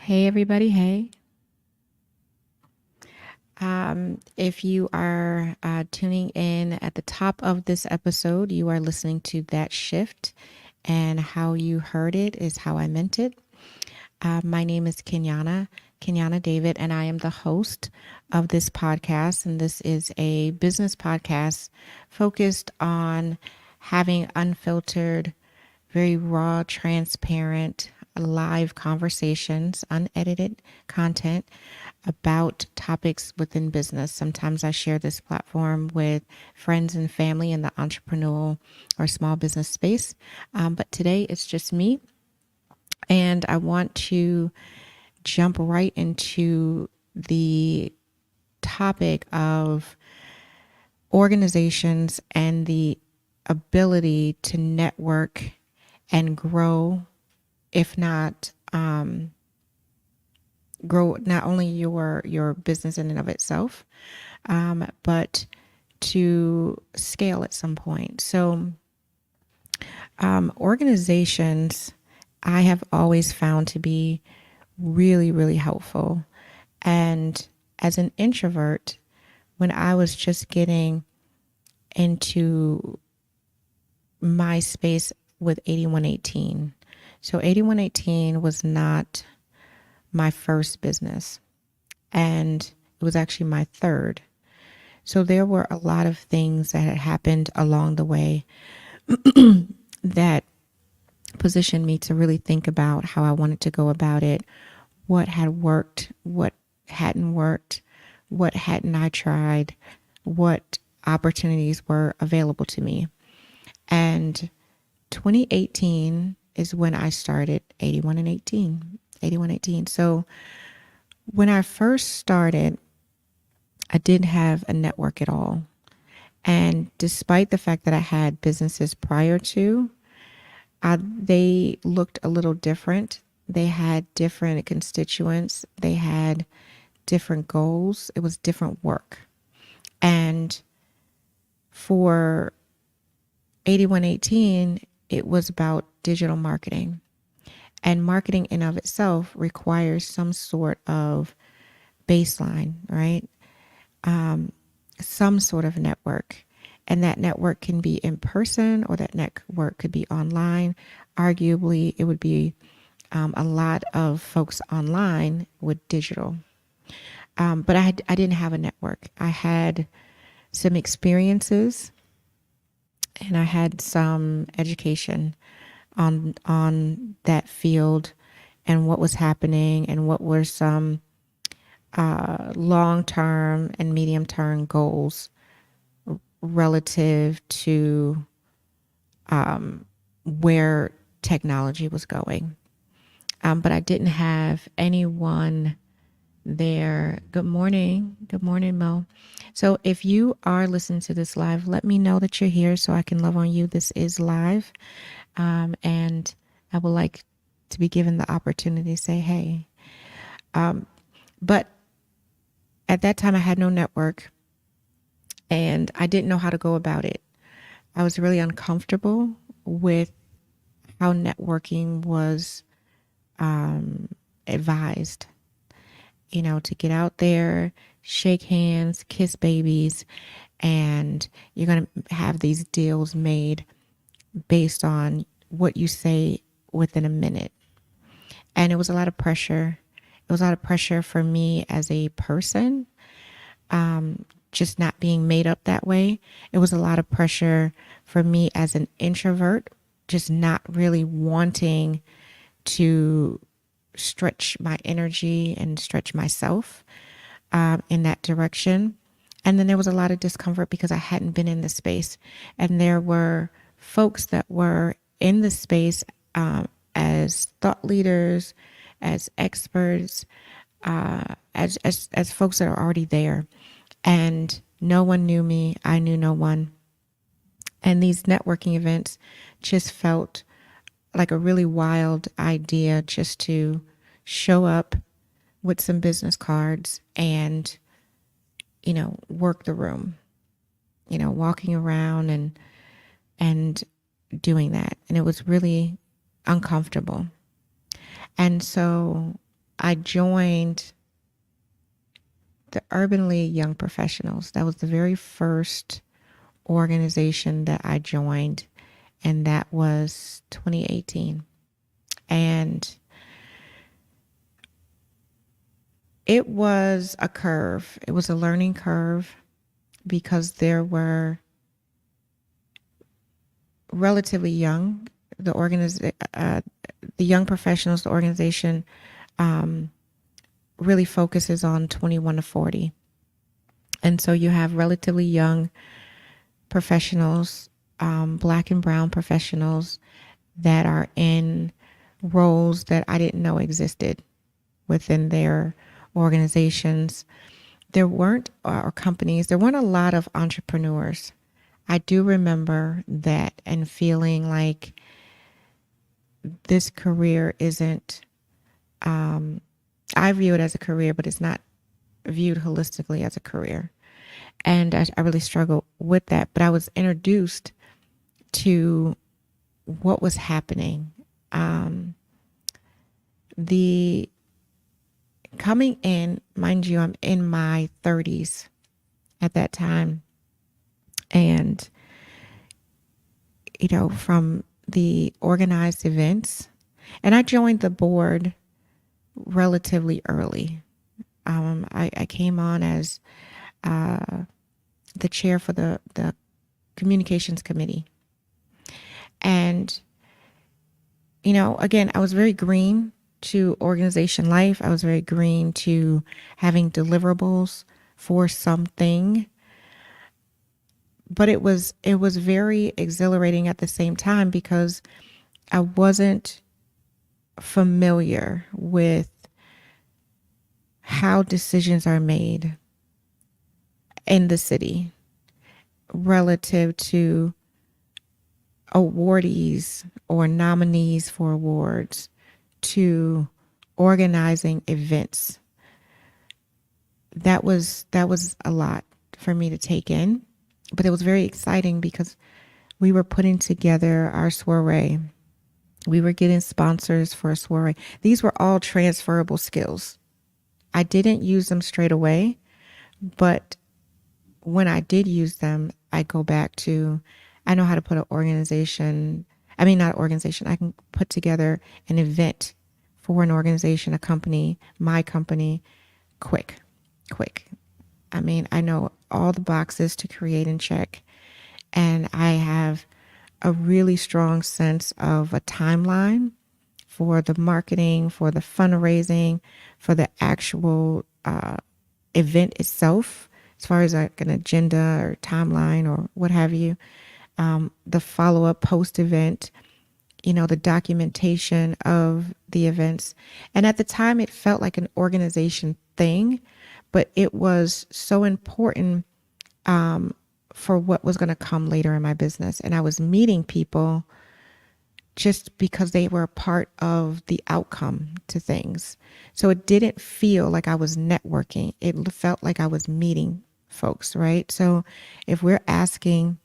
Hey, everybody. Hey. If you are tuning in at the top of this episode, you are listening to That Shift, and how you heard it is how I meant it. My name is Kenyana David, and I am the host of this podcast. And this is a business podcast focused on having unfiltered, very raw, transparent, live conversations, unedited content about topics within business. Sometimes I share this platform with friends and family in the entrepreneurial or small business space. But today it's just me. And I want to jump right into the topic of organizations and the ability to network and grow, if not grow not only your business in and of itself, but to scale at some point. So organizations I have always found to be really, really helpful. And as an introvert, when I was just getting into my space with 8118, so 8118 was not my first business, and it was actually my third. So there were a lot of things that had happened along the way that positioned me to really think about how I wanted to go about it, what had worked, what hadn't worked, what hadn't I tried, what opportunities were available to me. And 2018 is when I started 81 and 18. 8118. So when I first started, I didn't have a network at all. And despite the fact that I had businesses prior to, they looked a little different. They had different constituents. They had different goals. It was different work. And for 8118, it was about digital marketing. And marketing in of itself requires some sort of baseline, right? Some sort of network. And that network can be in person or that network could be online. Arguably, it would be a lot of folks online with digital. But I didn't have a network. I had some experiences and I had some education on that field and what was happening and what were some long-term and medium-term goals relative to where technology was going. But I didn't have anyone there. Good morning. Good morning, Mo. So if you are listening to this live, let me know that you're here so I can love on you. This is live. And I would like to be given the opportunity to say, hey. But at that time, I had no network and I didn't know how to go about it. I was really uncomfortable with how networking was advised, to get out there, shake hands, kiss babies, and you're going to have these deals made based on what you say within a minute. And it was a lot of pressure. It was a lot of pressure for me as a person, just not being made up that way. It was a lot of pressure for me as an introvert, just not really wanting to stretch my energy and stretch myself in that direction. And then there was a lot of discomfort because I hadn't been in the space. And there were folks that were in the space as thought leaders, as experts, as folks that are already there. And no one knew me. I knew no one. And these networking events just felt like a really wild idea, just to show up with some business cards and, work the room, walking around and doing that. And it was really uncomfortable. And so I joined the Urban League Young Professionals. That was the very first organization that I joined, and that was 2018. And it was a curve. It was a learning curve because there were relatively young. The young professionals, the organization really focuses on 21 to 40. And so you have relatively young professionals, Black and brown professionals that are in roles that I didn't know existed within their organizations. There weren't, or companies, there weren't a lot of entrepreneurs. I do remember that and feeling like this career isn't, I view it as a career, but it's not viewed holistically as a career. And I really struggled with that. But I was introduced to what was happening. The coming in, mind you, I'm in my 30s at that time. And, from the organized events, and I joined the board relatively early. I came on as the chair for the communications committee. And, again, I was very green to organization life. I was very green to having deliverables for something. But it was very exhilarating at the same time because I wasn't familiar with how decisions are made in the city relative to awardees or nominees for awards, to organizing events. That was a lot for me to take in, but it was very exciting because we were putting together our soiree. We were getting sponsors for a soiree. These were all transferable skills. I didn't use them straight away, but when I did use them, I go back to, I know how to put an organization, I mean, not organization, I can put together an event for an organization, a company, my company, quick. I mean, I know all the boxes to create and check, and I have a really strong sense of a timeline for the marketing, for the fundraising, for the actual event itself, as far as like an agenda or timeline or what have you. The follow-up post-event, the documentation of the events. And at the time, it felt like an organization thing, but it was so important for what was going to come later in my business. And I was meeting people just because they were a part of the outcome to things. So it didn't feel like I was networking. It felt like I was meeting folks, right? So if we're asking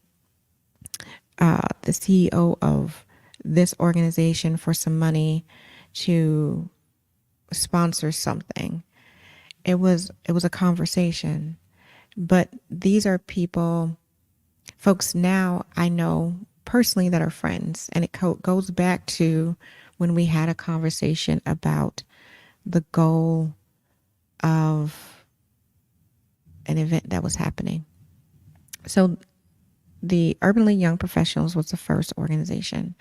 the CEO of this organization for some money to sponsor something, it was a conversation. But these are folks now I know personally that are friends. And it goes back to when we had a conversation about the goal of an event that was happening. So the Urban League Young Professionals was the first organization.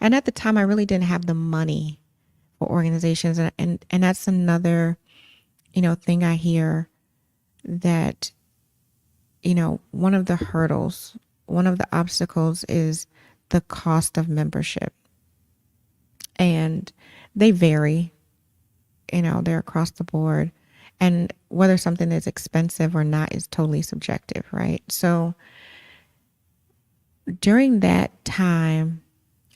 And at the time, I really didn't have the money for organizations. And that's another, thing I hear, that, one of the hurdles, one of the obstacles is the cost of membership. And they vary, they're across the board. And whether something is expensive or not is totally subjective, right? So during that time,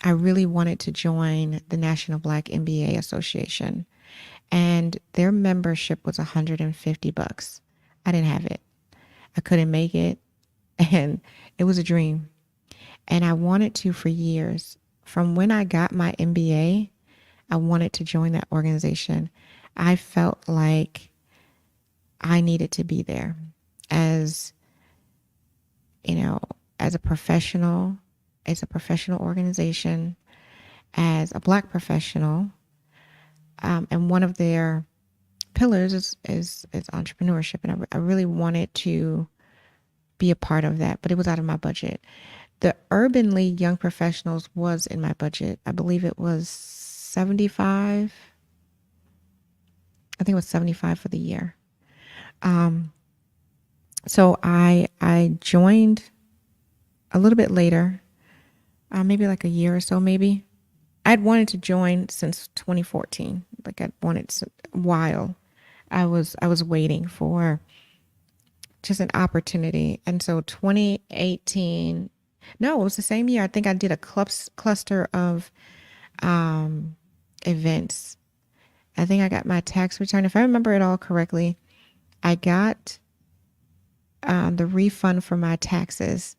I really wanted to join the National Black MBA Association, and their membership was $150. I didn't have it. I couldn't make it, and it was a dream. And I wanted to for years. From when I got my MBA, I wanted to join that organization. I felt like I needed to be there as, you know, as a professional organization, as a Black professional. And one of their pillars is entrepreneurship. And I really wanted to be a part of that, but it was out of my budget. The Urban League Young Professionals was in my budget. I believe it was 75. I think it was 75 for the year. So I joined a little bit later, maybe like a year or so, maybe. I'd wanted to join since 2014. Like I'd wanted a while. I was waiting for just an opportunity. And so 2018, no, it was the same year. I think I did a cluster of events. I think I got my tax return. If I remember it all correctly, I got the refund for my taxes,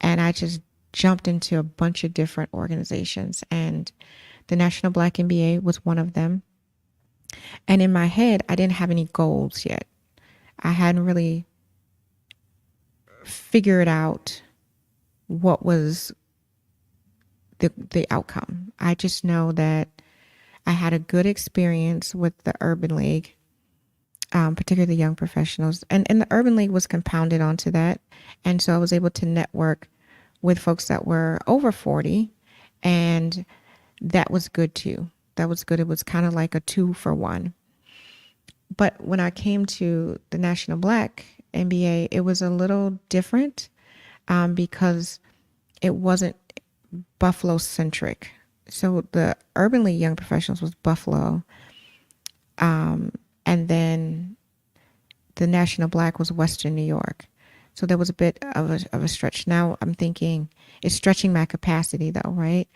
and I just jumped into a bunch of different organizations, and the National Black MBA was one of them. And in my head, I didn't have any goals yet. I hadn't really figured out what was the outcome. I just know that I had a good experience with the Urban League, particularly the young professionals. And the Urban League was compounded onto that. And so I was able to network with folks that were over 40. And that was good too. That was good. It was kind of like a 2-for-1. But when I came to the National Black MBA, it was a little different because it wasn't Buffalo centric. So the Urban League Young Professionals was Buffalo. And then the National Black was Western New York. So there was a bit of a stretch. Now I'm thinking it's stretching my capacity though, right?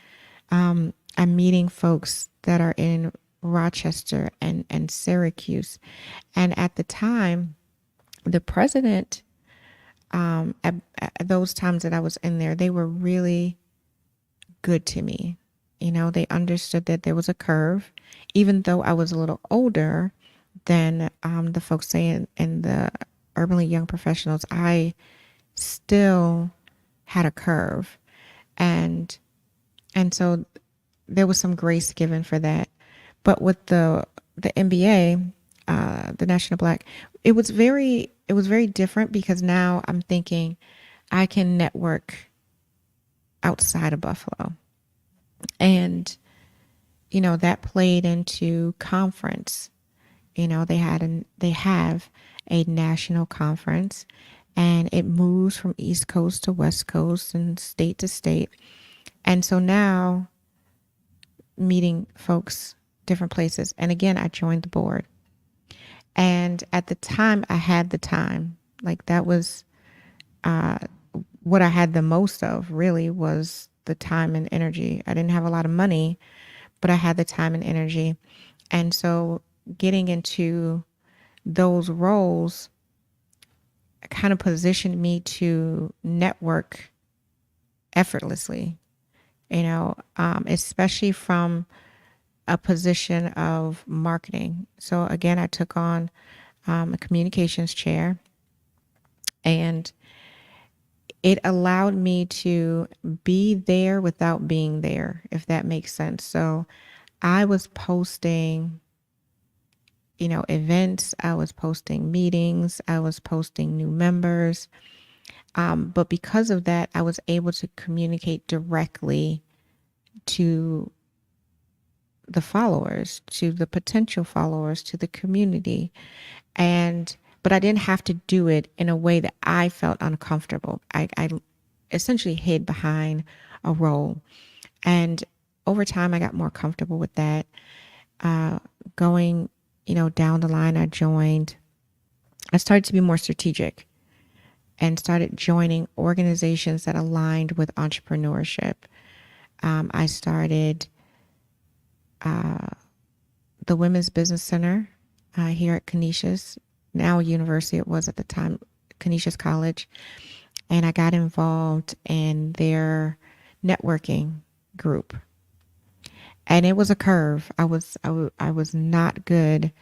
I'm meeting folks that are in Rochester and Syracuse. And at the time, the president, at those times that I was in there, they were really good to me. You know, they understood that there was a curve, even though I was a little older than the folks saying in the Urban League Young Professionals. I still had a curve, and so there was some grace given for that. But with the MBA, the National Black, it was very different because now I'm thinking I can network outside of Buffalo. And, you know, that played into conference. You know, they have a national conference, and it moves from East Coast to West Coast and state to state. And so now meeting folks different places. And again, I joined the board. And at the time, I had the time. Like that was what I had the most of, really, was the time and energy. I didn't have a lot of money, but I had the time and energy. And so getting into those roles kind of positioned me to network effortlessly, you know, especially from a position of marketing. So again, I took on a communications chair, and it allowed me to be there without being there, if that makes sense. So I was posting, you know, events, I was posting meetings, I was posting new members. But because of that, I was able to communicate directly to the followers, to the potential followers, to the community. But I didn't have to do it in a way that I felt uncomfortable. I essentially hid behind a role. And over time, I got more comfortable with that. Going, you know, down the line, I started to be more strategic and started joining organizations that aligned with entrepreneurship. I started the Women's Business Center here at Canisius, now a university. It was at the time Canisius College. And I got involved in their networking group. And it was a curve. I was not good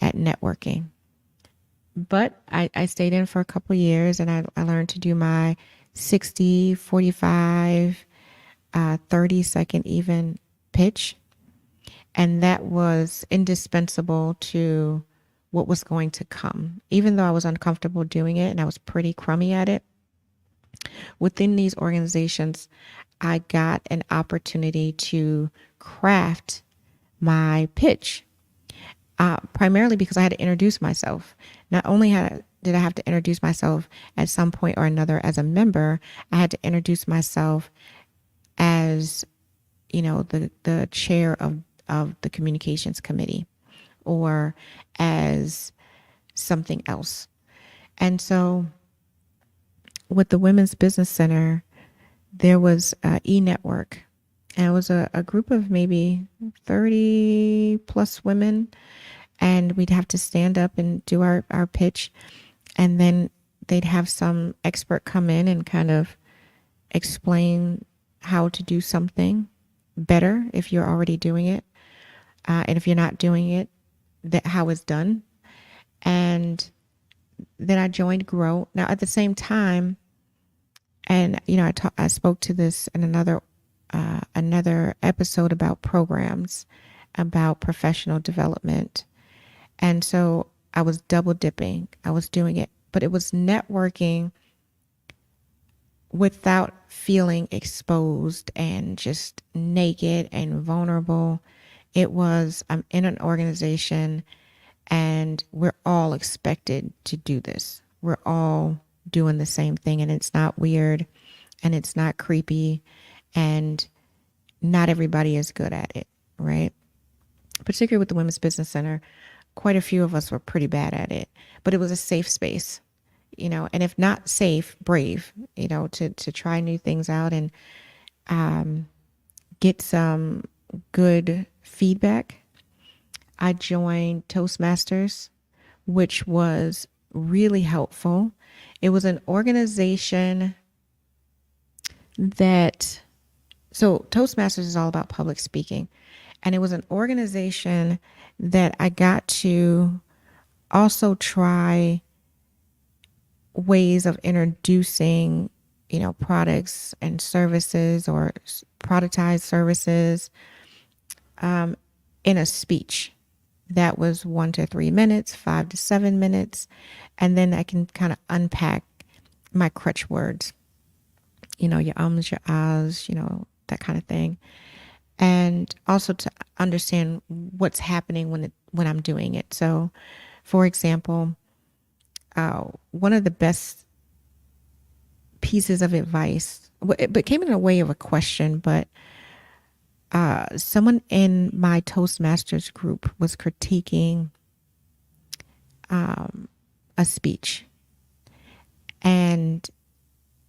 at networking, but I stayed in for a couple of years, and I learned to do my 60, 45, 30-second even pitch. And that was indispensable to what was going to come. Even though I was uncomfortable doing it and I was pretty crummy at it, within these organizations, I got an opportunity to craft my pitch, primarily because I had to introduce myself. Not only did I have to introduce myself at some point or another as a member, I had to introduce myself as, the chair of the communications committee, or as something else. And so with the Women's Business Center, there was e-network, and it was a group of maybe 30 plus women, and we'd have to stand up and do our pitch, and then they'd have some expert come in and kind of explain how to do something better if you're already doing it, and if you're not doing it, that how it's done. And then I joined Grow. Now at the same time, and I spoke to this in another episode about programs, about professional development, and so I was double dipping. I was doing it, but it was networking without feeling exposed and just naked and vulnerable. It was, I'm in an organization and we're all expected to do this. We're all doing the same thing, and it's not weird and it's not creepy, and not everybody is good at it, right? Particularly with the Women's Business Center, quite a few of us were pretty bad at it, but it was a safe space, and if not safe, brave, to try new things out and get some good feedback. I joined Toastmasters, which was really helpful. It was an organization so Toastmasters is all about public speaking. And it was an organization that I got to also try ways of introducing, products and services, or productized services, in a speech that was 1 to 3 minutes, 5 to 7 minutes. And then I can kind of unpack my crutch words, your ums, your ahs, that kind of thing. And also to understand what's happening when I'm doing it. So, for example, one of the best pieces of advice, but came in a way of a question, but someone in my Toastmasters group was critiquing a speech, and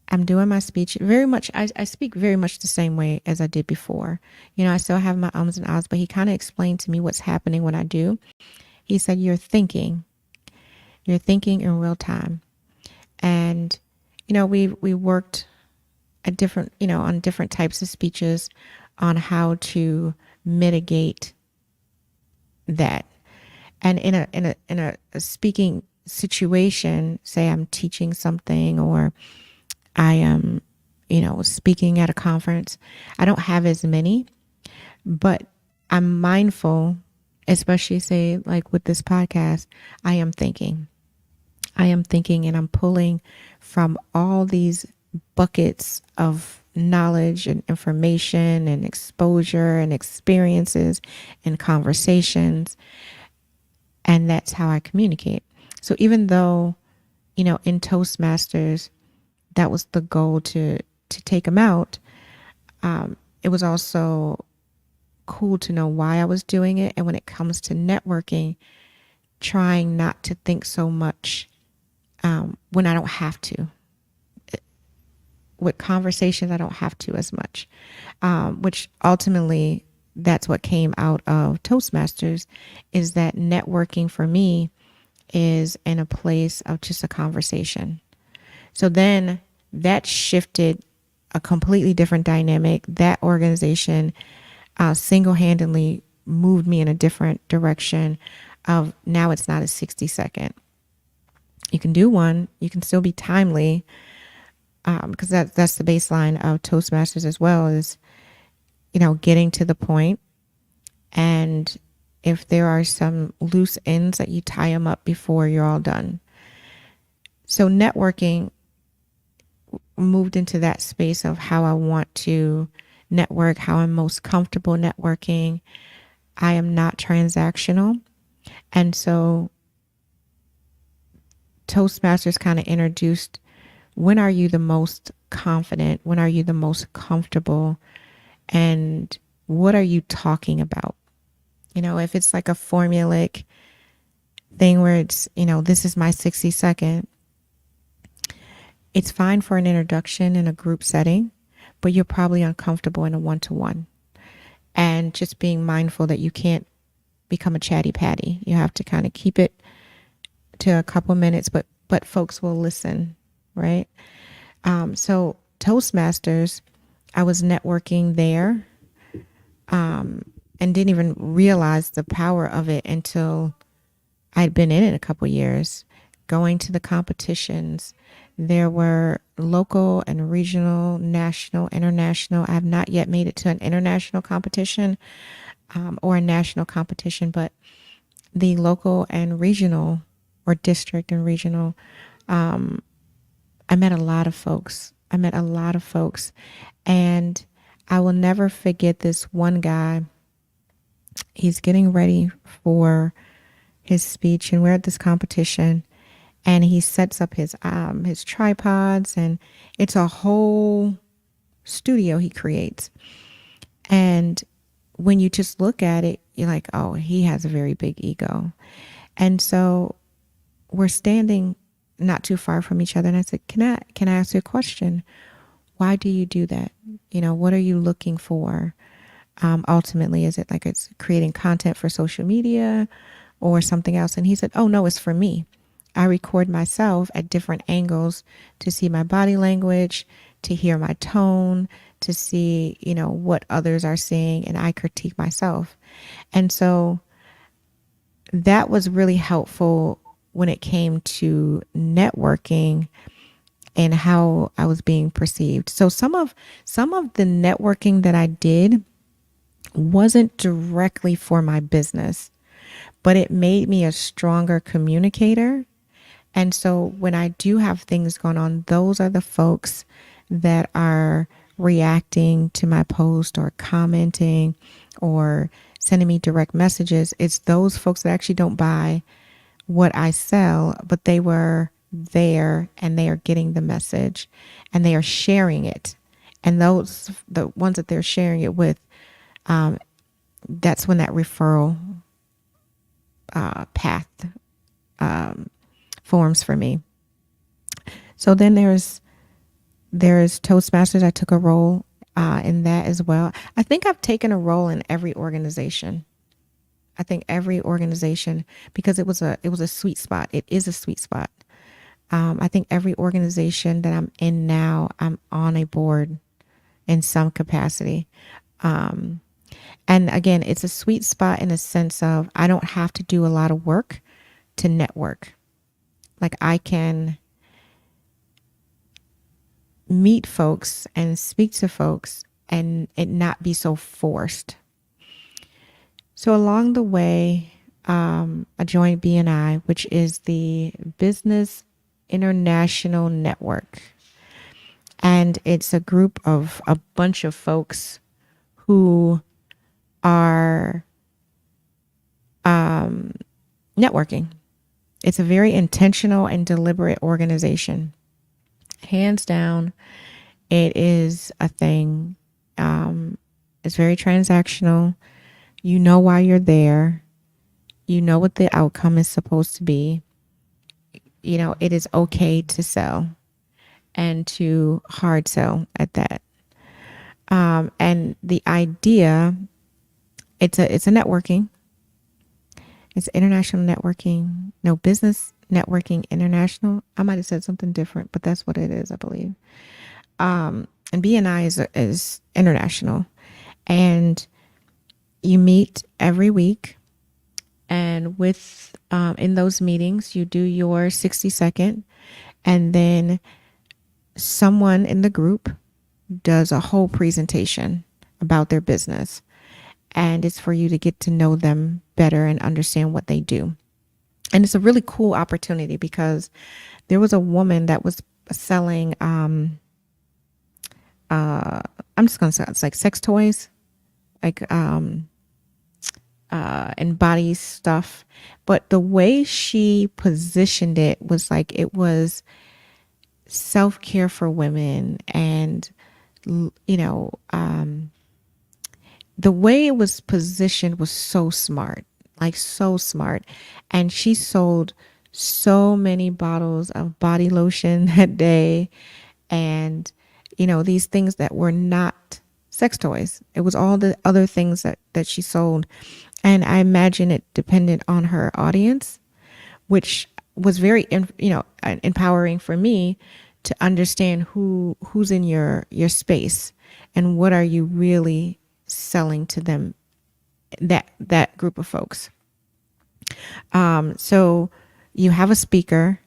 I'm doing my speech very much. I speak very much the same way as I did before. I still have my ums and ahs, but he kind of explained to me what's happening when I do. He said, you're thinking in real time. And, we worked at different, on different types of speeches on how to mitigate that. And in a speaking situation, say I'm teaching something, or I am, speaking at a conference, I don't have as many, but I'm mindful, especially say like with this podcast, I am thinking and I'm pulling from all these buckets of knowledge and information and exposure and experiences and conversations. And that's how I communicate. So even though, in Toastmasters, that was the goal to take them out, it was also cool to know why I was doing it. And when it comes to networking, trying not to think so much when I don't have to. With conversations, I don't have to as much, which ultimately that's what came out of Toastmasters, is that networking for me is in a place of just a conversation. So then that shifted a completely different dynamic. That organization single-handedly moved me in a different direction of now it's not a 60-second. You can do one. You can still be timely, because that's the baseline of Toastmasters as well, is, getting to the point. And if there are some loose ends, that you tie them up before you're all done. So networking moved into that space of how I want to network, how I'm most comfortable networking. I am not transactional. And so Toastmasters kind of introduced, when are you the most confident? When are you the most comfortable? And what are you talking about? If it's like a formulaic thing where it's, this is my 60-second, it's fine for an introduction in a group setting, but you're probably uncomfortable in a one-to-one. And just being mindful that you can't become a chatty patty. You have to kind of keep it to a couple minutes, but folks will listen, right? So Toastmasters, I was networking there, and didn't even realize the power of it until I'd been in it a couple years, going to the competitions. There were local and regional, national, international. I have not yet made it to an international competition, or a national competition, but the local and regional, or district and regional, I met a lot of folks. And I will never forget this one guy. He's getting ready for his speech, and we're at this competition, and he sets up his tripods, and it's a whole studio he creates. And when you just look at it, you're like, oh, he has a very big ego. And so we're standing not too far from each other, and I said, can I ask you a question? Why do you do that? What are you looking for? Ultimately, is it like it's creating content for social media or something else? And he said, oh, no, it's for me. I record myself at different angles to see my body language, to hear my tone, to see, what others are saying, and I critique myself. And so that was really helpful when it came to networking and how I was being perceived. So some of the networking that I did wasn't directly for my business, but it made me a stronger communicator. And so when I do have things going on, those are the folks that are reacting to my post or commenting or sending me direct messages. It's those folks that actually don't buy what I sell, but they were there and they are getting the message and they are sharing it. And those, the ones that they're sharing it with, that's when that referral path forms for me. So then there's Toastmasters. I took a role in that as well. I think I've taken a role in every organization. Because it was a sweet spot. It is a sweet spot. I think every organization that I'm in now, I'm on a board in some capacity. And again, it's a sweet spot in the sense of I don't have to do a lot of work to network. Like I can meet folks and speak to folks and it not be so forced. So along the way, I joined BNI, which is the Business International Network. And it's a group of a bunch of folks who are networking. It's a very intentional and deliberate organization. Hands down, it is a thing. It's very transactional. You know why you're there. You know what the outcome is supposed to be. It is okay to sell and to hard sell at that. And the idea, it's a networking. It's international networking. No, business networking international. I might have said something different, but that's what it is, I believe. And BNI is international. And You meet every week, and with in those meetings, you do your 60-second, and then someone in the group does a whole presentation about their business. And it's for you to get to know them better and understand what they do. And it's a really cool opportunity because there was a woman that was selling, I'm just going to say it's like sex toys, like and body stuff. But the way she positioned it was like it was self-care for women, and the way it was positioned was so smart, like so smart. And she sold so many bottles of body lotion that day, and these things that were not sex toys. It was all the other things that she sold. And I imagine it depended on her audience, which was very empowering for me to understand who's in your space and what are you really selling to them, that group of folks. So you have a speaker,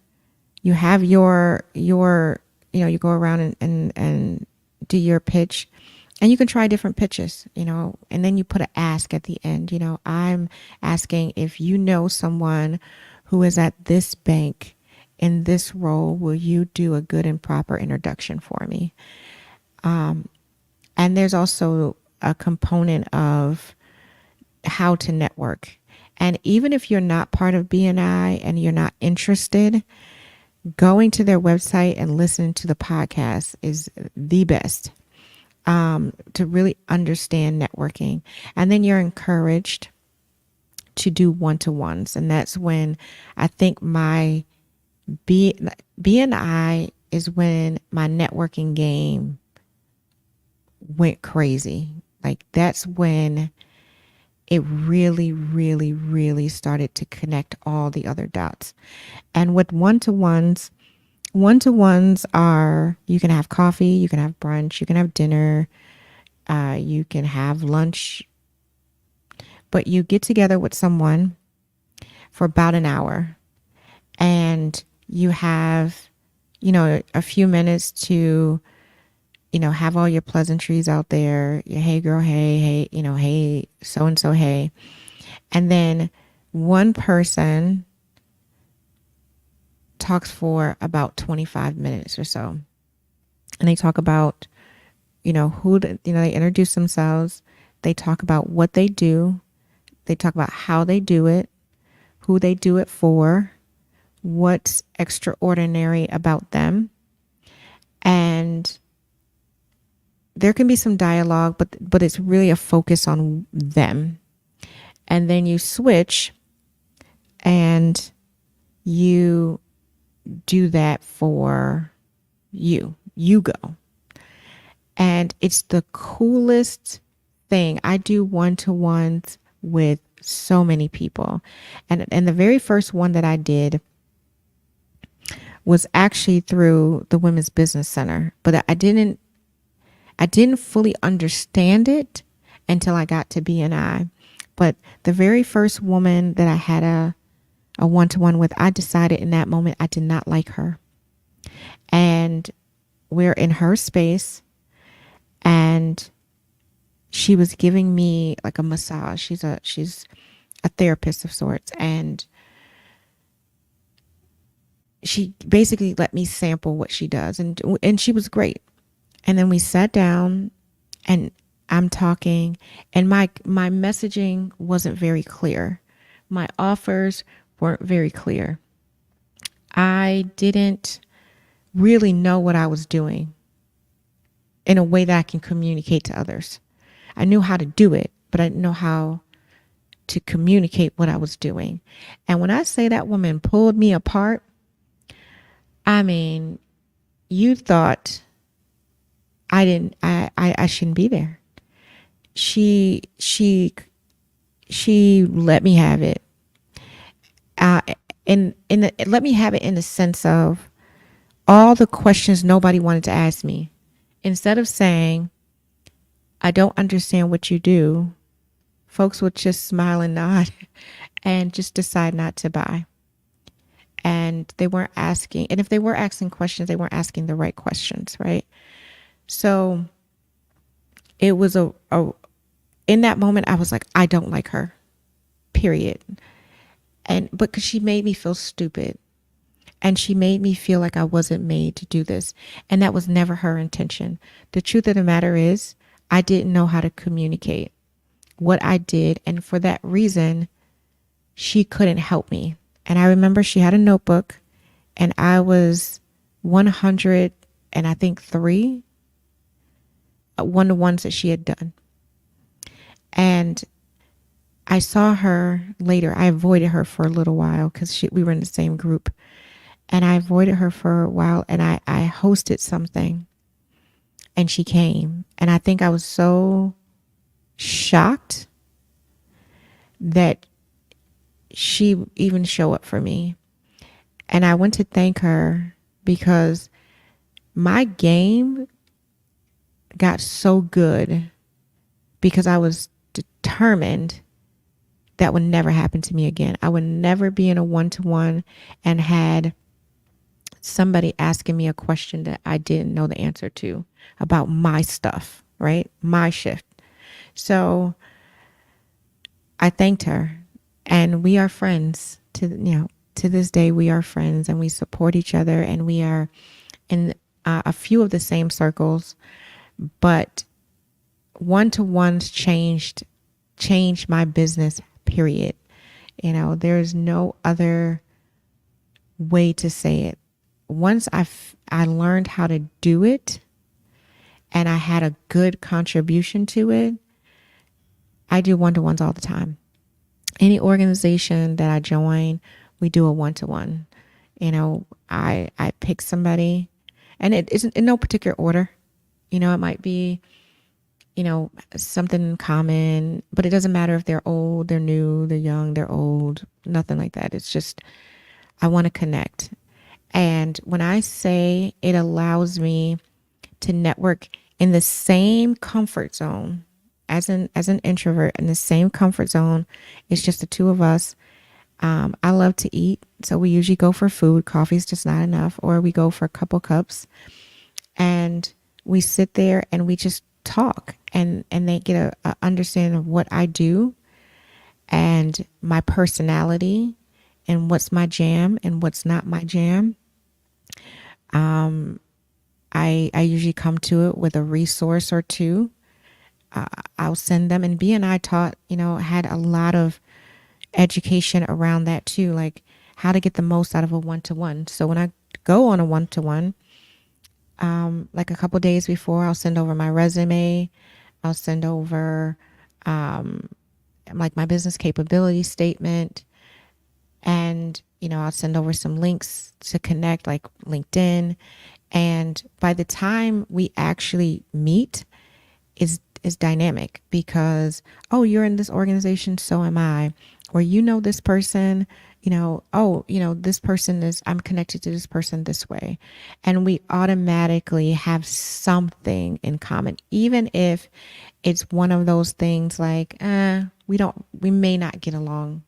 you have your you go around and do your pitch, and you can try different pitches, and then you put an ask at the end. I'm asking if you know someone who is at this bank in this role, will you do a good and proper introduction for me? And there's also a component of how to network. And even if you're not part of BNI and you're not interested, going to their website and listening to the podcast is the best, to really understand networking. And then you're encouraged to do one-to-ones. And that's when I think my BNI is when my networking game went crazy. Like that's when it really, really, really started to connect all the other dots. And with one-to-ones are, you can have coffee, you can have brunch, you can have dinner, you can have lunch, but you get together with someone for about an hour, and you have, a few minutes to, have all your pleasantries out there. Hey girl, hey, hey, so-and-so, hey. And then one person talks for about 25 minutes or so. And they talk about, they introduce themselves. They talk about what they do. They talk about how they do it, who they do it for, what's extraordinary about them. And there can be some dialogue, but it's really a focus on them. And then you switch and you do that for you. You go. And it's the coolest thing. I do one-to-ones with so many people. And the very first one that I did was actually through the Women's Business Center, but I didn't fully understand it until I got to BNI. But the very first woman that I had a one-to-one with, I decided in that moment I did not like her. And we're in her space, and she was giving me like a massage. She's a therapist of sorts, and she basically let me sample what she does, and she was great. And then we sat down, and I'm talking, and my messaging wasn't very clear. My offers weren't very clear. I didn't really know what I was doing in a way that I can communicate to others. I knew how to do it, but I didn't know how to communicate what I was doing. And when I say that woman pulled me apart, I mean, you thought I shouldn't be there. She let me have it. Let me have it in the sense of all the questions nobody wanted to ask me. Instead of saying, I don't understand what you do, folks would just smile and nod and just decide not to buy. And they weren't asking, and if they were asking questions, they weren't asking the right questions, right? So it was in that moment, I was like, I don't like her, period. And because she made me feel stupid, and she made me feel like I wasn't made to do this. And that was never her intention. The truth of the matter is, I didn't know how to communicate what I did. And for that reason, she couldn't help me. And I remember she had a notebook, and I was 100 and I think 3 one-to-ones that she had done. And I saw her later. I avoided her for a little while because we were in the same group. And I avoided her for a while, and I hosted something, and she came. And I think I was so shocked that she even showed up for me. And I went to thank her because my game got so good because I was determined that would never happen to me again. I would never be in a one-to-one and had somebody asking me a question that I didn't know the answer to about my stuff, right? My shift. So I thanked her, and we are friends to this day. We are friends, and we support each other, and we are in a few of the same circles, but one-to-ones changed my business, period. There's no other way to say it. Once I learned how to do it, and I had a good contribution to it, I do one-to-ones all the time. Any organization that I join, we do a one-to-one. I pick somebody, and it isn't in no particular order. It might be, something common, but it doesn't matter if they're old, they're new, they're young, they're old, nothing like that. It's just, I want to connect. And when I say it allows me to network in the same comfort zone as an introvert, in the same comfort zone, it's just the two of us. I love to eat, so we usually go for food. Coffee's just not enough, or we go for a couple cups, and we sit there and we just talk, and they get a understanding of what I do and my personality and what's my jam and what's not my jam. I usually come to it with a resource or two. I'll send them, and B&I taught, had a lot of education around that too, like how to get the most out of a one-to-one. So when I go on a one-to-one, like a couple days before, I'll send over my resume. I'll send over like my business capability statement, and I'll send over some links to connect, like LinkedIn. And by the time we actually meet, is dynamic, because, oh, you're in this organization, so am I, or this person, this person is, I'm connected to this person this way. And we automatically have something in common, even if it's one of those things like, we may not get along,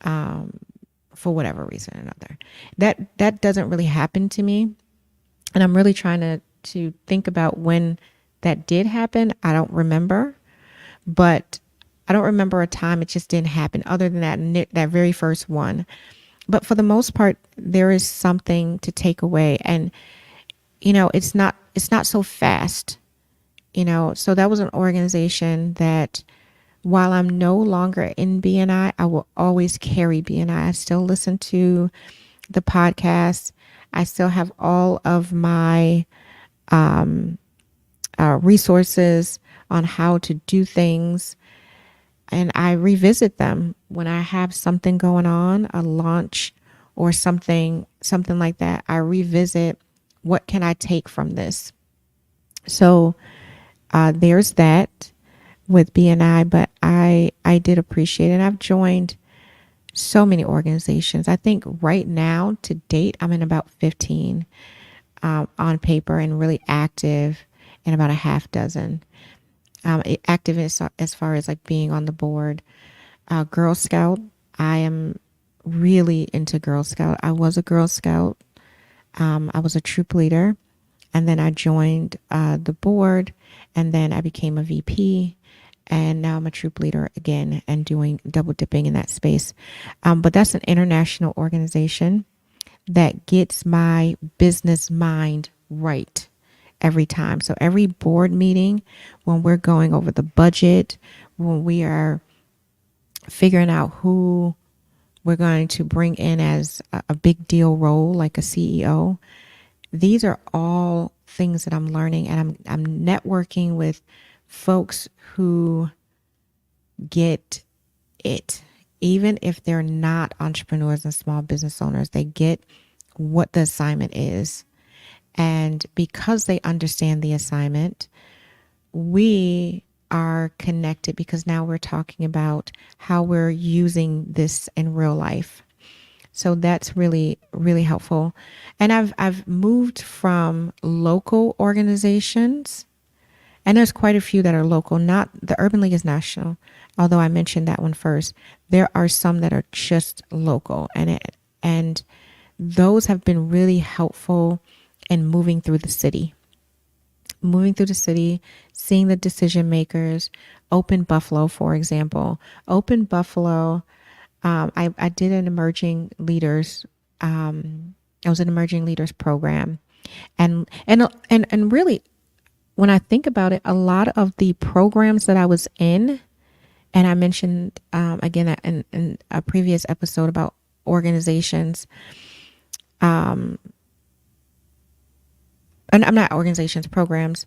for whatever reason or another. That doesn't really happen to me. And I'm really trying to think about when that did happen. I don't remember, but I don't remember a time it just didn't happen other than that very first one. But for the most part, there is something to take away, and it's not so fast. So that was an organization that, while I'm no longer in BNI, I will always carry BNI. I still listen to the podcast. I still have all of my resources on how to do things. And I revisit them when I have something going on, a launch or something like that. I revisit, what can I take from this? So there's that with BNI, but I did appreciate it. I've joined so many organizations. I think right now, to date, I'm in about 15 on paper, and really active in about a half dozen. active as far as like being on the board. Girl Scout. I am really into Girl Scout. I was a Girl Scout. I was a troop leader, and then I joined the board, and then I became a VP, and now I'm a troop leader again and doing double dipping in that space. But that's an international organization that gets my business mind right every time. So every board meeting, when we're going over the budget, when we are figuring out who we're going to bring in as a big deal role, like a CEO, these are all things that I'm learning, and I'm networking with folks who get it. Even if they're not entrepreneurs and small business owners, they get what the assignment is. And because they understand the assignment, we are connected because now we're talking about how we're using this in real life. So that's really, really helpful. And I've moved from local organizations, and there's quite a few that are local. Not the Urban League is national, although I mentioned that one first. There are some that are just local, and those have been really helpful in moving through the city. Moving through the city, seeing the decision makers. Open Buffalo, for example. Open Buffalo. I did an emerging leaders. I was an emerging leaders program, and really, when I think about it, a lot of the programs that I was in, and I mentioned again in a previous episode about organizations. And I'm not organizations, programs.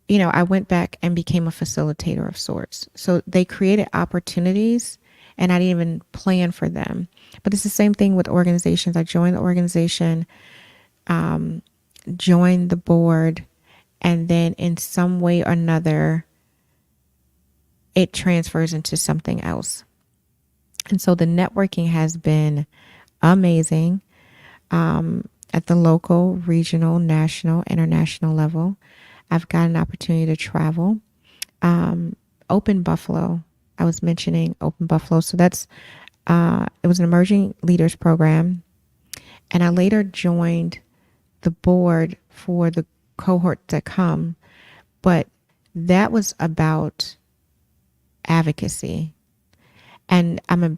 I went back and became a facilitator of sorts. So they created opportunities and I didn't even plan for them. But it's the same thing with organizations. I joined the organization, joined the board, and then in some way or another, it transfers into something else. And so the networking has been amazing at the local, regional, national, international level. I've got an opportunity to travel. Open Buffalo. I was mentioning Open Buffalo. So that's, it was an emerging leaders program. And I later joined the board for the cohort to come. But that was about advocacy. And I'm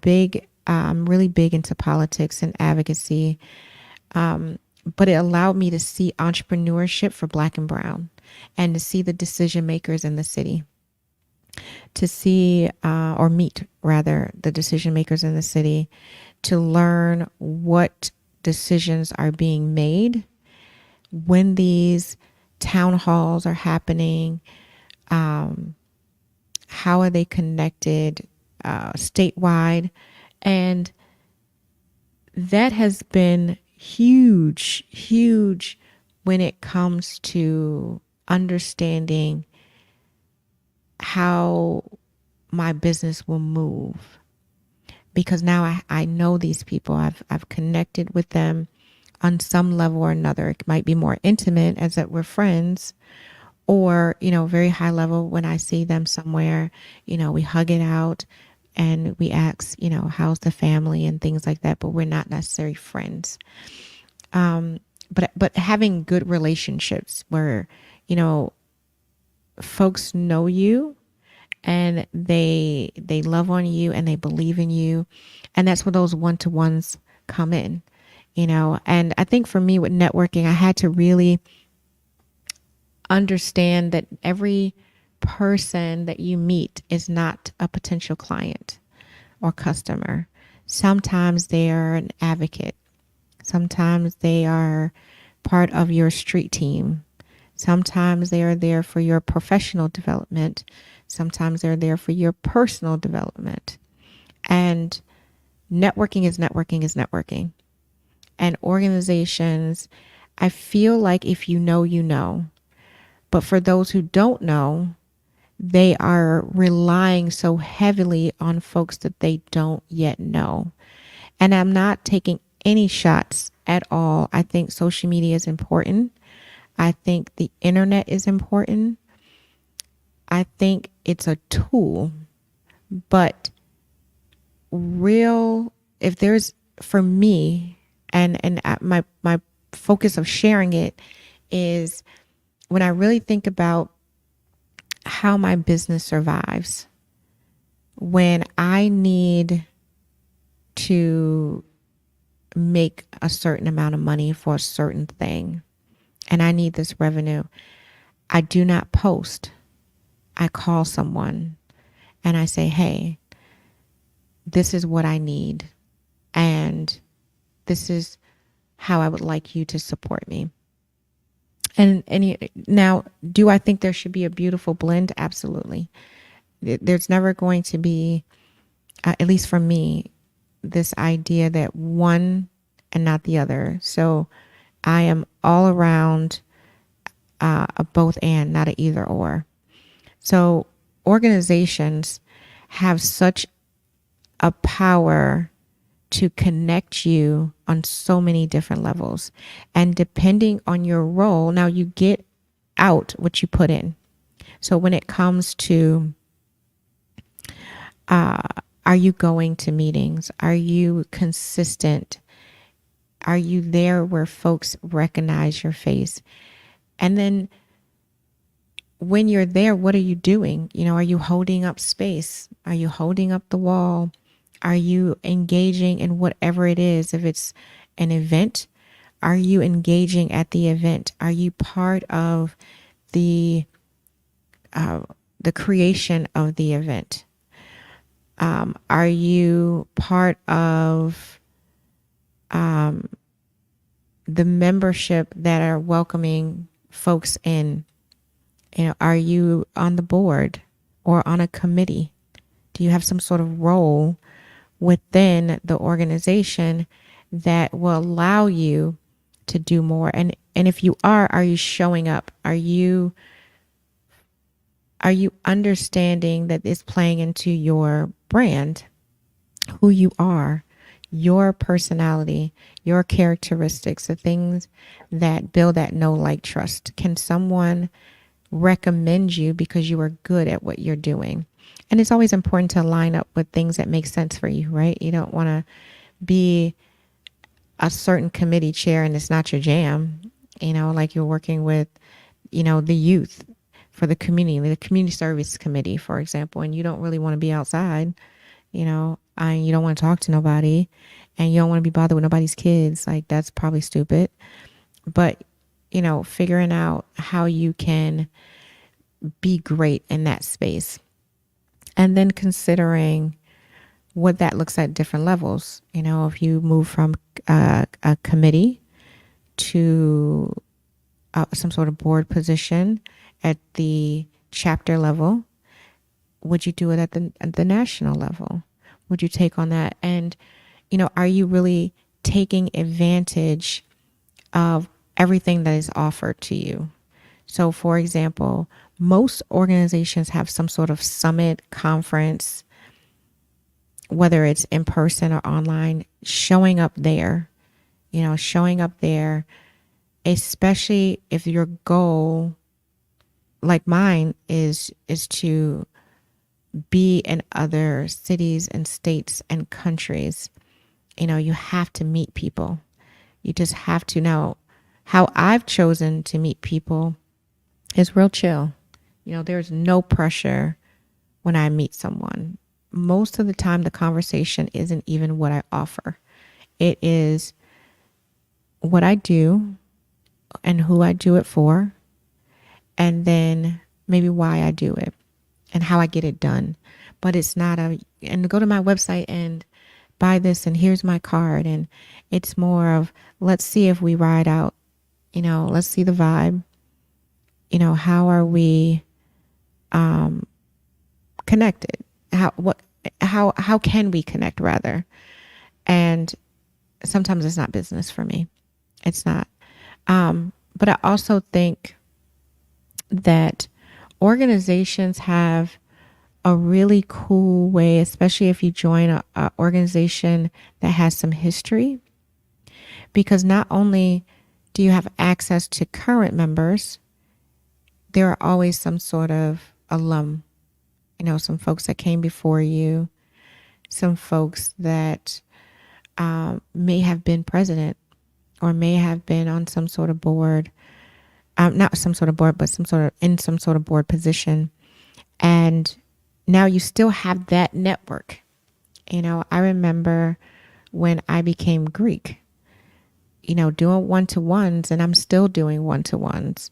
really big into politics and advocacy. But it allowed me to see entrepreneurship for Black and Brown and to see the decision makers in the city, to see or meet rather the decision makers in the city, to learn what decisions are being made when these town halls are happening. How are they connected statewide? And that has been huge when it comes to understanding how my business will move. Because now I know these people. I've connected with them on some level or another. It might be more intimate as that we're friends, or, very high level when I see them somewhere, we hug it out and we ask, how's the family and things like that, but we're not necessarily friends. But having good relationships where, folks know you and they love on you and they believe in you. And that's where those one-to-ones come in, and I think for me with networking, I had to really understand that every person that you meet is not a potential client or customer. Sometimes they are an advocate. Sometimes they are part of your street team. Sometimes they are there for your professional development. Sometimes they're there for your personal development. And networking is networking is networking. And organizations, I feel like if you know, you know. But for those who don't know, they are relying so heavily on folks that they don't yet know. And I'm not taking any shots at all. I think social media is important. I think the internet is important. I think it's a tool, but real, if there's, for me, my focus of sharing it is when I really think about how my business survives. When I need to make a certain amount of money for a certain thing and I need this revenue, I do not post. I call someone and I say, hey, this is what I need. And this is how I would like you to support me. Now, do I think there should be a beautiful blend? Absolutely. There's never going to be, at least for me, this idea that one and not the other. So I am all around a both and, not a either or. So organizations have such a power to connect you on so many different levels. And depending on your role, now you get out what you put in. So when it comes to, are you going to meetings? Are you consistent? Are you there where folks recognize your face? And then when you're there, what are you doing? Are you holding up space? Are you holding up the wall? Are you engaging in whatever it is? If it's an event, are you engaging at the event? Are you part of the creation of the event? Are you part of the membership that are welcoming folks in? Are you on the board or on a committee? Do you have some sort of role within the organization that will allow you to do more? And if you are you showing up? Are you understanding that it's playing into your brand, who you are, your personality, your characteristics, the things that build that know, like, trust? Can someone recommend you because you are good at what you're doing? And it's always important to line up with things that make sense for you, right? You don't want to be a certain committee chair and it's not your jam, like you're working with, the youth for the community service committee, for example, and you don't really want to be outside, and you don't want to talk to nobody and you don't want to be bothered with nobody's kids. Like, that's probably stupid. But, figuring out how you can be great in that space. And then considering what that looks at different levels. If you move from a committee to some sort of board position at the chapter level, would you do it at the national level? Would you take on that? And, are you really taking advantage of everything that is offered to you? So, for example, most organizations have some sort of summit, conference, whether it's in person or online, showing up there, especially if your goal, like mine, is to be in other cities and states and countries. You have to meet people. You just have to know. How I've chosen to meet people is real chill. There's no pressure when I meet someone. Most of the time, the conversation isn't even what I offer. It is what I do and who I do it for, and then maybe why I do it and how I get it done. But it's not and go to my website and buy this and here's my card. And it's more of, let's see if we ride out, let's see the vibe. How are we connected? How can we connect, rather? And sometimes it's not business for me. It's not. But I also think that organizations have a really cool way, especially if you join a organization that has some history, because not only do you have access to current members, there are always some sort of alum, some folks that came before you, some folks that may have been president or may have been on some sort of board, not some sort of board, but some sort of board position. And now you still have that network. I remember when I became Greek, doing one-to-ones, and I'm still doing one-to-ones,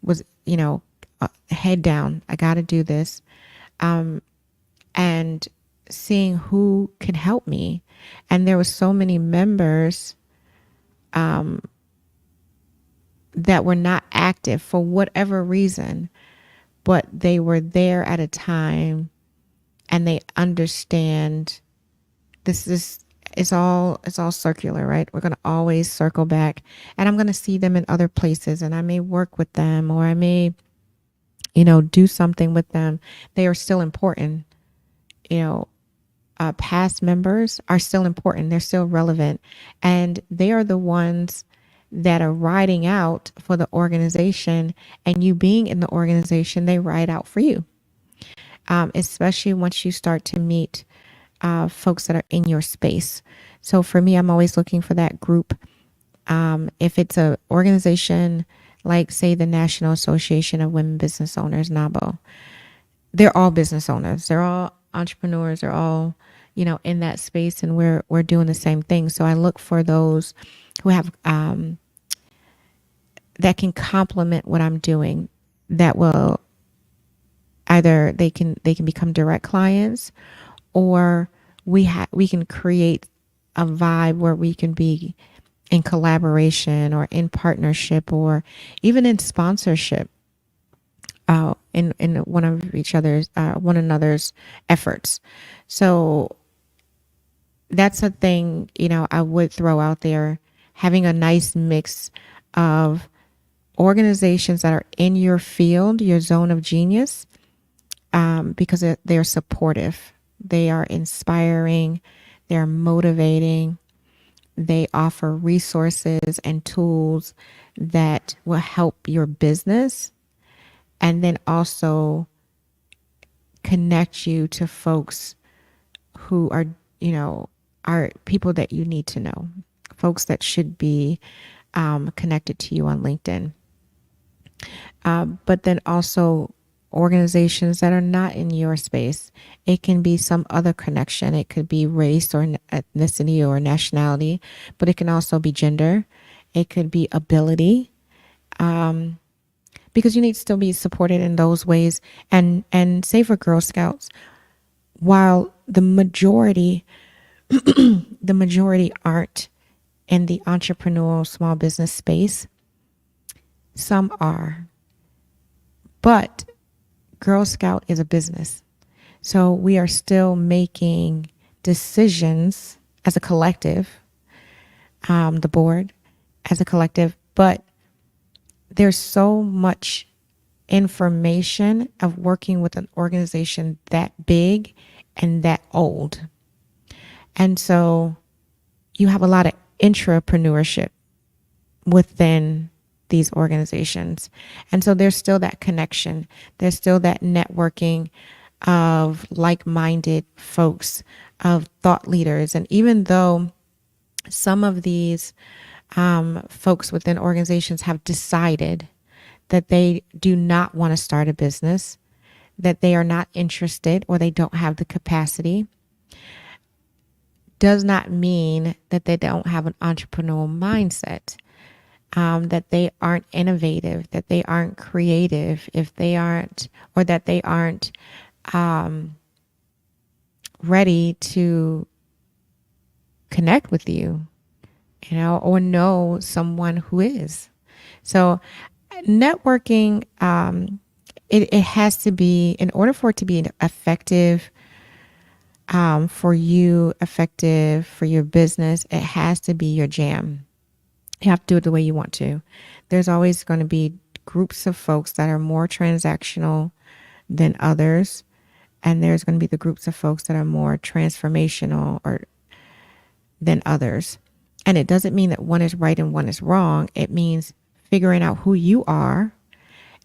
was, head down. I got to do this. And seeing who could help me. And there were so many members that were not active for whatever reason, but they were there at a time and they understand it's all circular, right? We're going to always circle back, and I'm going to see them in other places, and I may work with them, or I may, do something with them. They are still important. Past members are still important. They're still relevant, and they are the ones that are riding out for the organization, and you being in the organization, they ride out for you. Especially once you start to meet folks that are in your space. So for me, I'm always looking for that group. If it's an organization like, say, the National Association of Women Business Owners, NABO, they're all business owners. They're all entrepreneurs. They're all, in that space, and we're doing the same thing. So I look for those who have that can complement what I'm doing, that will either they can become direct clients, or we can create a vibe where we can be in collaboration or in partnership or even in sponsorship in one another's efforts. So that's a thing, I would throw out there, having a nice mix of organizations that are in your field, your zone of genius, because they're supportive. They are inspiring. They're motivating. They offer resources and tools that will help your business, and then also connect you to folks who are people that you need to know, folks that should be connected to you on LinkedIn. But then also organizations that are not in your space. It can be some other connection. It could be race or ethnicity or nationality, but it can also be gender. It could be ability, because you need to still be supported in those ways. And say for Girl Scouts, while the majority aren't in the entrepreneurial small business space, some are. But Girl Scout is a business. So we are still making decisions as a collective, the board as a collective, but there's so much information of working with an organization that big and that old. And so you have a lot of intrapreneurship within these organizations. And so there's still that connection. There's still that networking of like-minded folks, of thought leaders. And even though some of these folks within organizations have decided that they do not want to start a business, that they are not interested or they don't have the capacity, does not mean that they don't have an entrepreneurial mindset. That they aren't innovative, that they aren't creative, that they aren't ready to connect with you, or know someone who is. So networking, it has to be, in order for it to be effective, for you, effective for your business, it has to be your jam. You have to do it the way you want to. There's always going to be groups of folks that are more transactional than others. And there's going to be the groups of folks that are more transformational than others. And it doesn't mean that one is right and one is wrong. It means figuring out who you are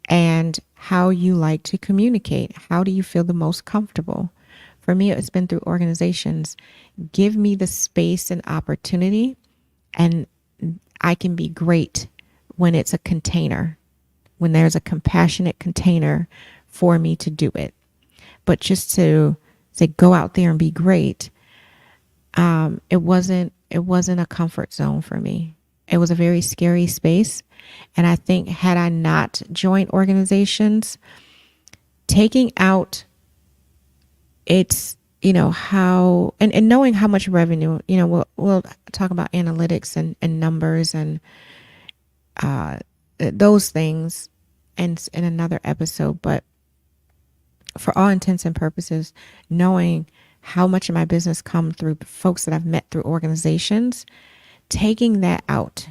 and how you like to communicate. How do you feel the most comfortable? For me, it's been through organizations. Give me the space and opportunity, and I can be great when it's a container, when there's a compassionate container for me to do it. But just to say, go out there and be great, it wasn't a comfort zone for me. It was a very scary space. And I think had I not joined organizations, taking out it's, how, and knowing how much revenue, we'll talk about analytics and numbers and those things and in another episode. But for all intents and purposes, knowing how much of my business come through folks that I've met through organizations, taking that out,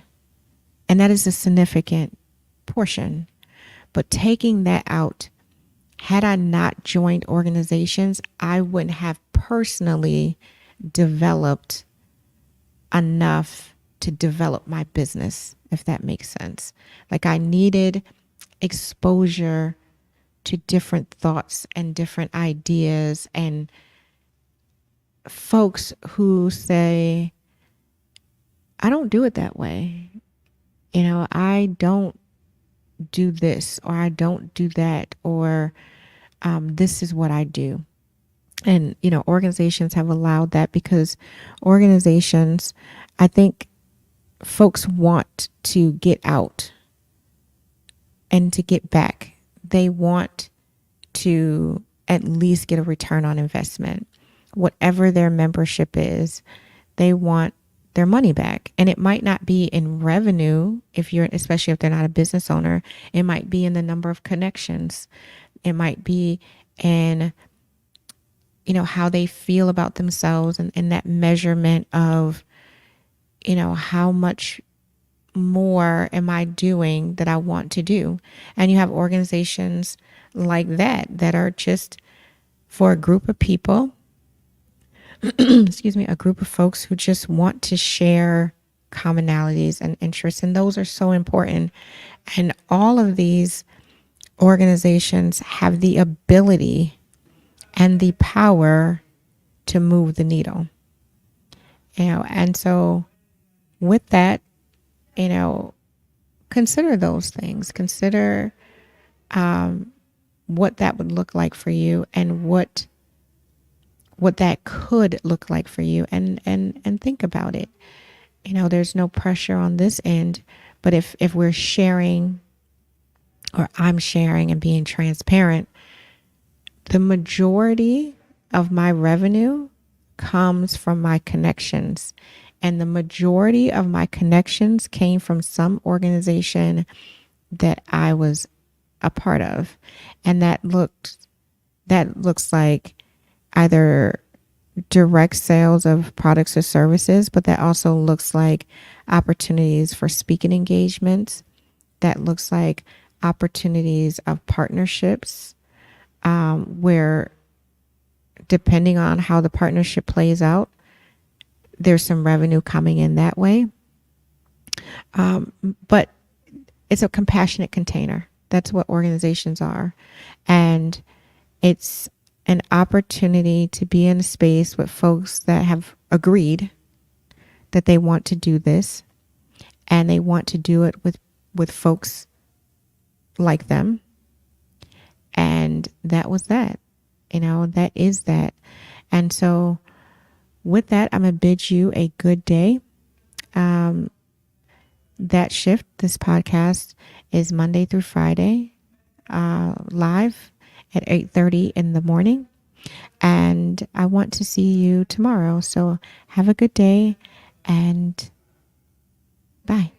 and that is a significant portion, but taking that out, had I not joined organizations, I wouldn't have personally developed enough to develop my business, if that makes sense. Like I needed exposure to different thoughts and different ideas and folks who say, I don't do it that way. I don't do this or I don't do that or this is what I do. And, organizations have allowed that because organizations, I think folks want to get out and to get back. They want to at least get a return on investment. Whatever their membership is, they want their money back. And it might not be in revenue especially if they're not a business owner, it might be in the number of connections. It might be in, how they feel about themselves and that measurement of, how much more am I doing that I want to do? And you have organizations like that are just for a group of people, excuse me, a group of folks who just want to share commonalities and interests. And those are so important. And all of these organizations have the ability and the power to move the needle. And so with that, consider those things. Consider what that would look like for you and what that could look like for you and think about it. There's no pressure on this end, but if we're sharing or I'm sharing and being transparent, the majority of my revenue comes from my connections. And the majority of my connections came from some organization that I was a part of. And that looks like either direct sales of products or services, but that also looks like opportunities for speaking engagements. That looks like opportunities of partnerships, where depending on how the partnership plays out, there's some revenue coming in that way. But it's a compassionate container. That's what organizations are. And it's an opportunity to be in a space with folks that have agreed that they want to do this and they want to do it with folks like them. And that was that. That is that. And so with that, I'm going to bid you a good day. That shift, this podcast is Monday through Friday, live at 8:30 in the morning. And I want to see you tomorrow. So have a good day and bye.